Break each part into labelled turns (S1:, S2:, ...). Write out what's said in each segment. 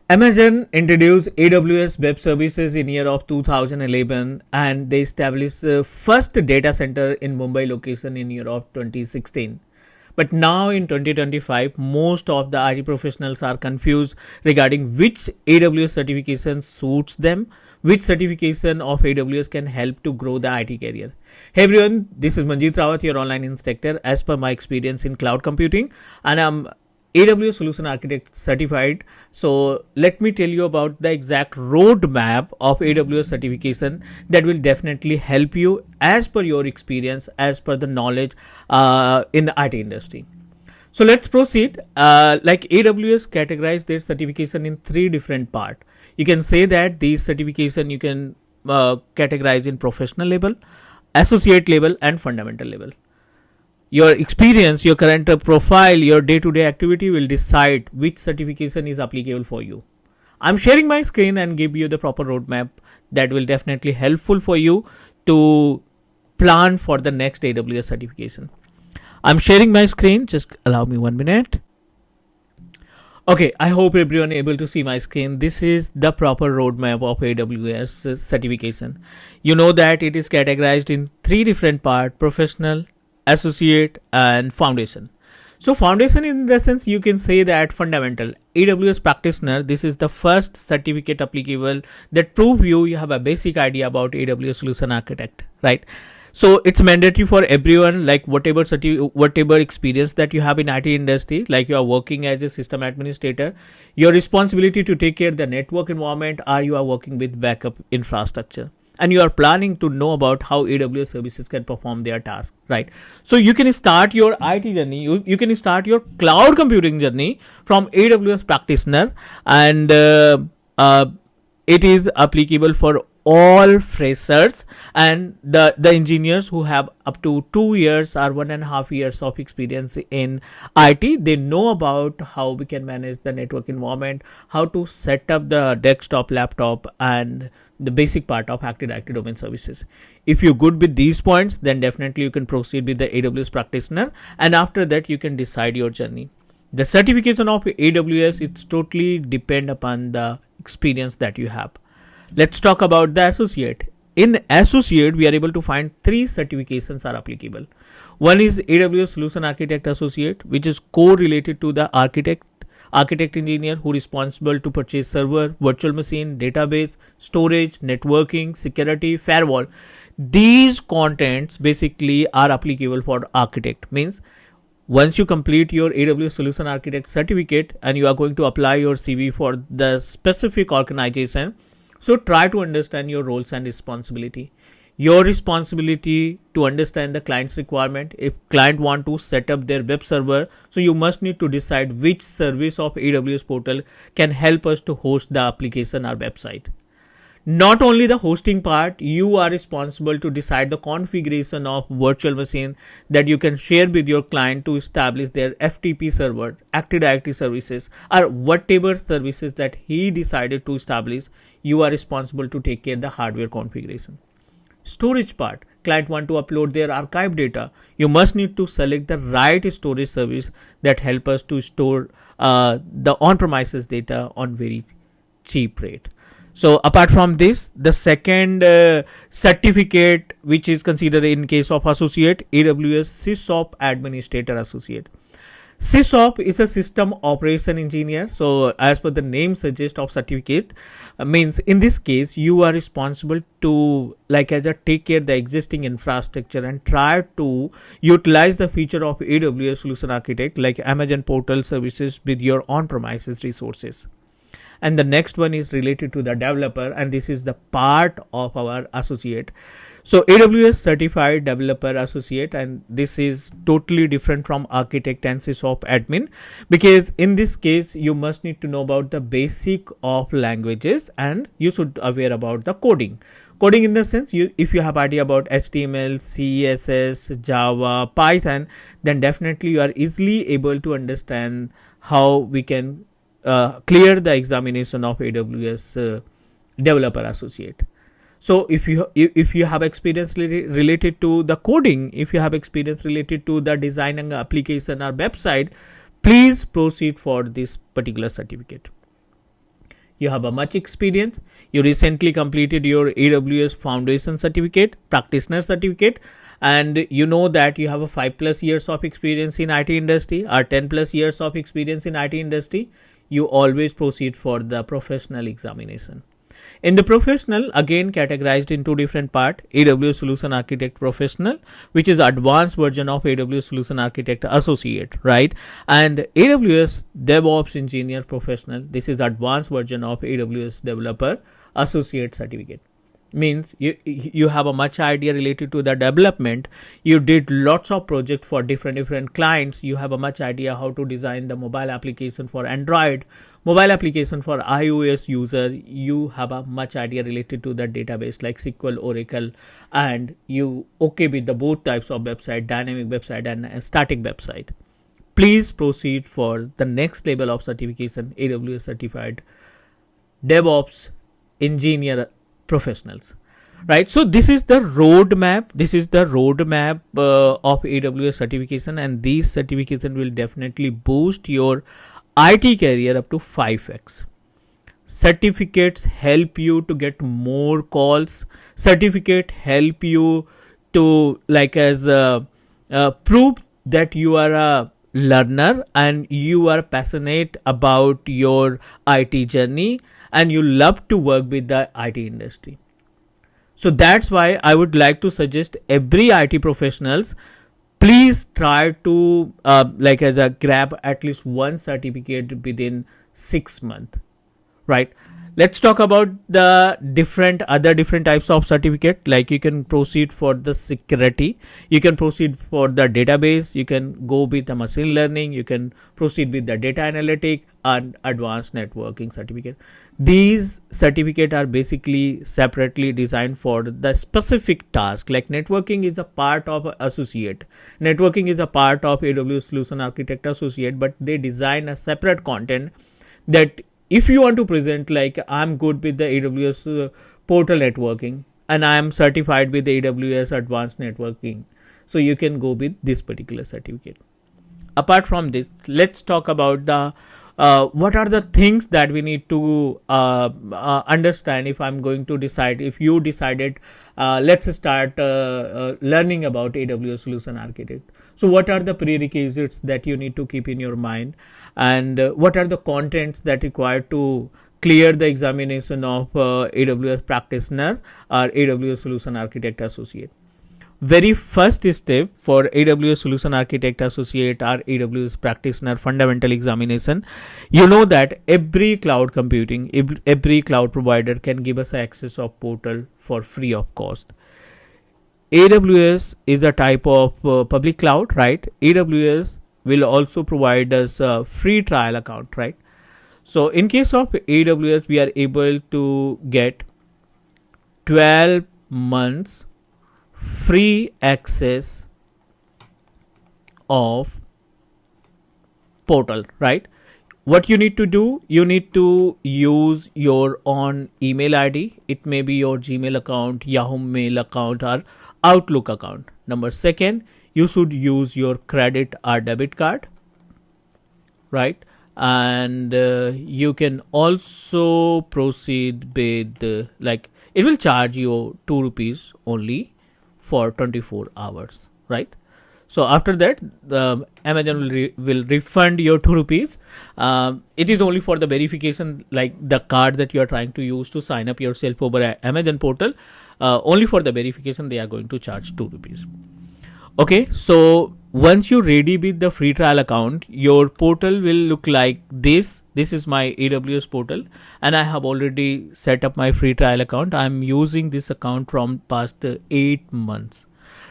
S1: Amazon introduced AWS web services in year of 2011 and they established the first data center in Mumbai location in year of 2016. But now in 2025, most of the IT professionals are confused regarding which AWS certification suits them, which certification of AWS can help to grow the IT career. Hey everyone, this is Manjeet Rawat, your online instructor. As per my experience in cloud computing, and I'm AWS Solution Architect certified. So let me tell you about the exact roadmap of AWS certification that will definitely help you as per your experience, as per the knowledge in the IT industry. So let's proceed. Like AWS categorize their certification in three different parts. You can say that these certification you can categorize in professional level, associate level, and fundamental level. Your experience, your current profile, your day-to-day activity will decide which certification is applicable for you. I'm sharing my screen and give you the proper roadmap that will definitely helpful for you to plan for the next AWS certification. I'm sharing my screen. Just allow me 1 minute. Okay, I hope everyone able to see my screen. This is the proper roadmap of AWS certification. You know that it is categorized in three different parts: professional, associate, and foundation. So foundation, in the sense you can say that fundamental AWS practitioner, this is the first certificate applicable that prove you have a basic idea about AWS solution architect, right? So it's mandatory for everyone, like whatever experience that you have in IT industry, like you are working as a system administrator, your responsibility to take care of the network environment, or you are working with backup infrastructure, and you are planning to know about how AWS services can perform their task, right? So you can start your IT journey, you can start your cloud computing journey from AWS practitioner, and it is applicable for all freshers and the engineers who have up to 2 years or 1.5 years of experience in IT. They know about how we can manage the network environment, how to set up the desktop, laptop, and the basic part of Active Directory domain services. If you're good with these points, then definitely you can proceed with the AWS practitioner, and after that you can decide your journey. The certification of AWS, it's totally depend upon the experience that you have. Let's talk about the associate. In associate, we are able to find three certifications are applicable. One is AWS Solution Architect Associate, which is co-related to the architect engineer who is responsible to purchase server, virtual machine, database, storage, networking, security, firewall. These contents basically are applicable for architect. Means once you complete your AWS Solution Architect certificate and you are going to apply your CV for the specific organization, so try to understand your roles and responsibility. Your responsibility to understand the client's requirement. If client want to set up their web server, so you must need to decide which service of AWS portal can help us to host the application or website. Not only the hosting part, you are responsible to decide the configuration of virtual machine that you can share with your client to establish their FTP server, Active Directory services, or whatever services that he decided to establish. You are responsible to take care of the hardware configuration. Storage part, client want to upload their archive data. You must need to select the right storage service that help us to store the on-premises data on very cheap rate. So apart from this, the second certificate which is considered in case of associate, AWS SysOp Administrator Associate. SysOp is a system operation engineer. So as per the name suggests of certificate, means in this case you are responsible to take care of the existing infrastructure and try to utilize the feature of AWS Solution Architect like Amazon portal services with your on-premises resources. And the next one is related to the developer, and this is the part of our associate. So AWS certified developer associate, and this is totally different from architect and SysOp admin, because in this case you must need to know about the basic of languages and you should aware about the coding. Coding in the sense, if you have idea about HTML, CSS, Java, Python, then definitely you are easily able to understand how we can clear the examination of AWS developer associate. So if you have experience related to the coding, if you have experience related to the designing application or website, please proceed for this particular certificate. You have a much experience. You recently completed your AWS Foundation Certificate, Practitioner Certificate, and you know that you have a 5+ years of experience in IT industry or 10+ years of experience in IT industry. You always proceed for the professional examination. In the professional, again categorized in two different parts: AWS Solution Architect Professional, which is advanced version of AWS Solution Architect Associate, right? And AWS DevOps Engineer Professional, this is advanced version of AWS Developer Associate Certificate. Means you have a much idea related to the development. You did lots of projects for different clients. You have a much idea how to design the mobile application for Android, mobile application for iOS user. You have a much idea related to the database like SQL, Oracle, and you okay with the both types of website, dynamic website and a static website. Please proceed for the next level of certification, AWS Certified DevOps Engineer Professionals, right? So this is the roadmap. Of AWS certification, and these certification will definitely boost your IT career up to 5x. Certificates help you to get more calls. Certificate help you to prove that you are a learner and you are passionate about your IT journey and you love to work with the IT industry. So that's why I would like to suggest every IT professionals, please try to grab at least one certificate within 6 months, right? Let's talk about the different types of certificate. Like you can proceed for the security, you can proceed for the database, you can go with the machine learning, you can proceed with the data analytic and advanced networking certificate. These certificates are basically separately designed for the specific task. Like networking is a part of associate, networking is a part of AWS Solution Architect Associate, but they design a separate content that if you want to present, like I'm good with the AWS portal networking and I am certified with the AWS advanced networking, so you can go with this particular certificate. Apart from this, let's talk about the what are the things that we need to understand if I'm going to decide, if you decided let's start learning about AWS Solution Architect. So what are the prerequisites that you need to keep in your mind, and what are the contents that required to clear the examination of AWS practitioner or AWS Solution Architect Associate? Very first step for AWS Solution Architect Associate or AWS Practitioner Fundamental Examination, you know that every cloud computing, every cloud provider can give us access of portal for free of cost. AWS is a type of public cloud, right? AWS will also provide us a free trial account, right? So in case of AWS, we are able to get 12 months free access of portal, right? What you need to do, you need to use your own email ID. It may be your Gmail account, Yahoo Mail account or Outlook account. Number second, you should use your credit or debit card, right? And you can also proceed with it will charge you 2 rupees only for 24 hours, right? So after that, Amazon will refund your 2 rupees. It is only for the verification, like the card that you are trying to use to sign up yourself over Amazon portal. Only for the verification, they are going to charge 2 rupees. Okay, so once you're ready with the free trial account, your portal will look like this. This is my AWS portal and I have already set up my free trial account. I'm using this account from past 8 months,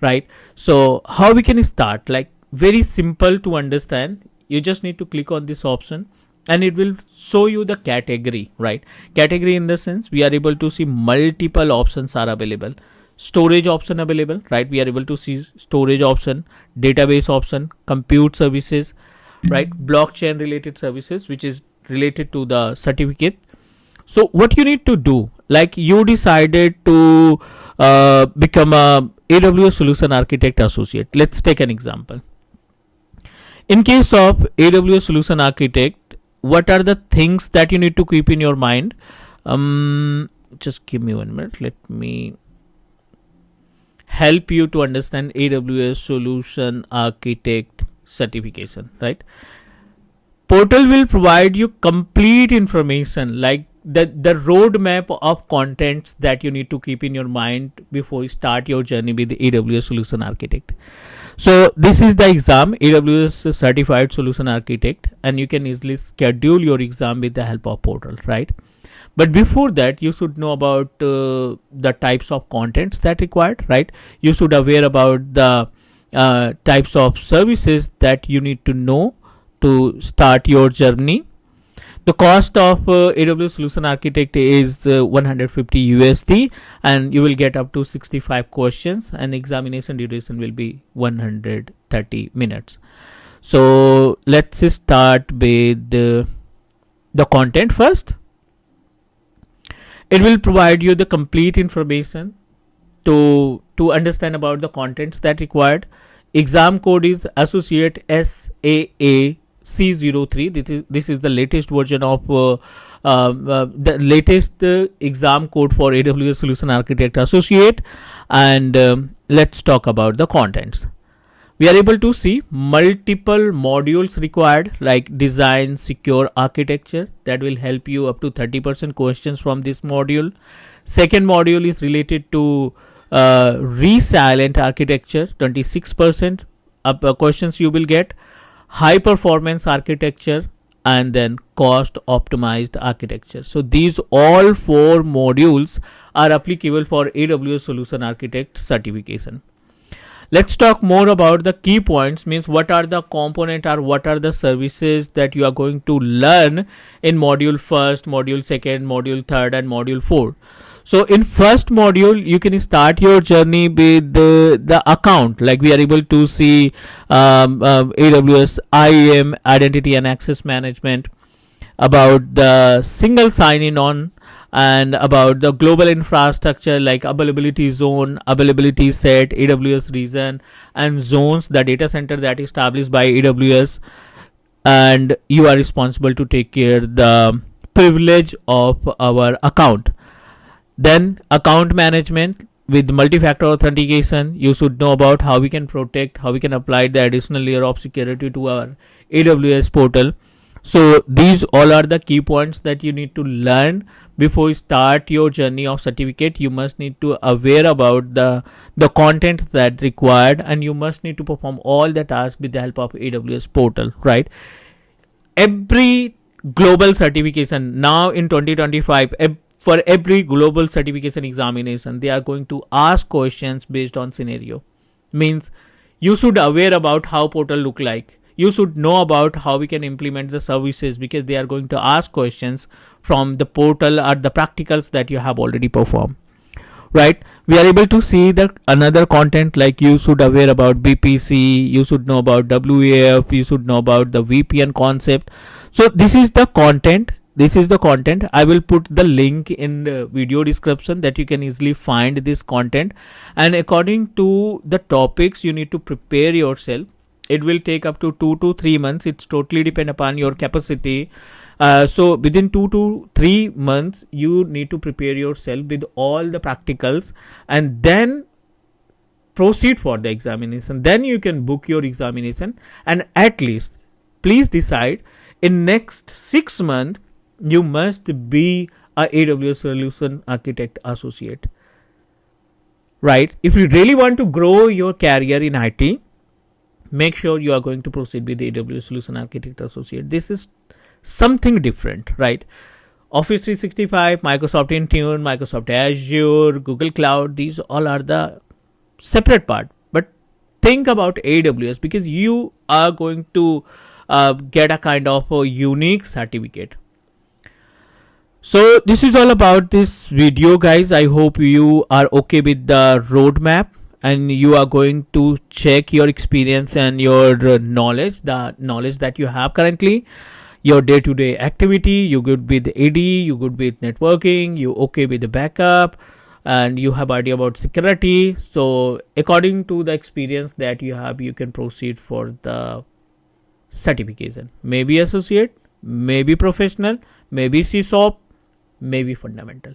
S1: right? So how we can start? Like very simple to understand. You just need to click on this option and it will show you the category, right? Category in the sense we are able to see multiple options are available. Storage option available, right? We are able to see storage option, database option, compute services, right? Blockchain related services, which is related to the certificate. So what you need to do, like you decided to become a AWS Solution Architect Associate. Let's take an example. In case of AWS Solution Architect, what are the things that you need to keep in your mind. Just give me 1 minute. Let me help you to understand AWS Solution Architect certification, right? Portal will provide you complete information, like the roadmap of contents that you need to keep in your mind before you start your journey with the AWS Solution Architect. So this is the exam, AWS Certified Solution Architect, and you can easily schedule your exam with the help of portal, right? But before that, you should know about the types of contents that required, right? You should aware about the types of services that you need to know to start your journey. The cost of AWS Solution Architect is 150 USD, and you will get up to 65 questions, and examination duration will be 130 minutes. So let's start with the content first. It will provide you the complete information to understand about the contents that required. Exam code is associate SAA C03. This is the latest version of the latest exam code for AWS Solution Architect Associate. And let's talk about the contents. We are able to see multiple modules required, like design secure architecture, that will help you up to 30% questions from this module. Second module is related to resilient architecture, 26% questions you will get. High performance architecture, and then cost optimized architecture. So these all 4 modules are applicable for AWS Solution Architect certification. Let's talk more about the key points, means what are the component or what are the services that you are going to learn in module first, module second, module third, and module 4. So in first module, you can start your journey with the account, like we are able to see AWS IAM, identity and access management, about the single sign-in on, and about the global infrastructure like availability zone, availability set, AWS region, and zones, the data center that is established by AWS, and you are responsible to take care the privilege of our account. Then account management with multi-factor authentication. You should know about how we can protect, how we can apply the additional layer of security to our AWS portal. So these all are the key points that you need to learn before you start your journey of certificate. You must need to aware about the content that required, and you must need to perform all the tasks with the help of AWS portal, right? Every global certification now in 2025, for every global certification examination, they are going to ask questions based on scenario. Means you should aware about how portal look like. You should know about how we can implement the services, because they are going to ask questions from the portal or the practicals that you have already performed, right? We are able to see the another content, like you should aware about BPC, you should know about WAF, you should know about the VPN concept. So this is the content. I will put the link in the video description that you can easily find this content, and according to the topics you need to prepare yourself. It will take up to 2 to 3 months. It's totally depend upon your capacity. So within 2 to 3 months you need to prepare yourself with all the practicals, and then proceed for the examination. Then you can book your examination, and at least please decide in next 6 months you must be a AWS Solution Architect Associate, right? If you really want to grow your career in IT, make sure you are going to proceed with the AWS Solution Architect Associate. This is something different, right? Office 365, Microsoft Intune, Microsoft Azure, Google Cloud, these all are the separate part. But think about AWS, because you are going to get a kind of a unique certificate. So this is all about this video, guys. I hope you are okay with the roadmap, and you are going to check your experience and your knowledge, the knowledge that you have currently, your day-to-day activity. You good with AD, you good with networking, you okay with the backup, and you have idea about security. So according to the experience that you have, you can proceed for the certification. Maybe associate, maybe professional, maybe CSOP, maybe fundamental.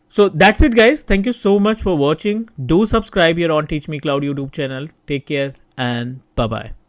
S1: So that's it, guys. Thank you so much for watching. Do subscribe here on Teach Me Cloud YouTube channel. Take care and bye bye.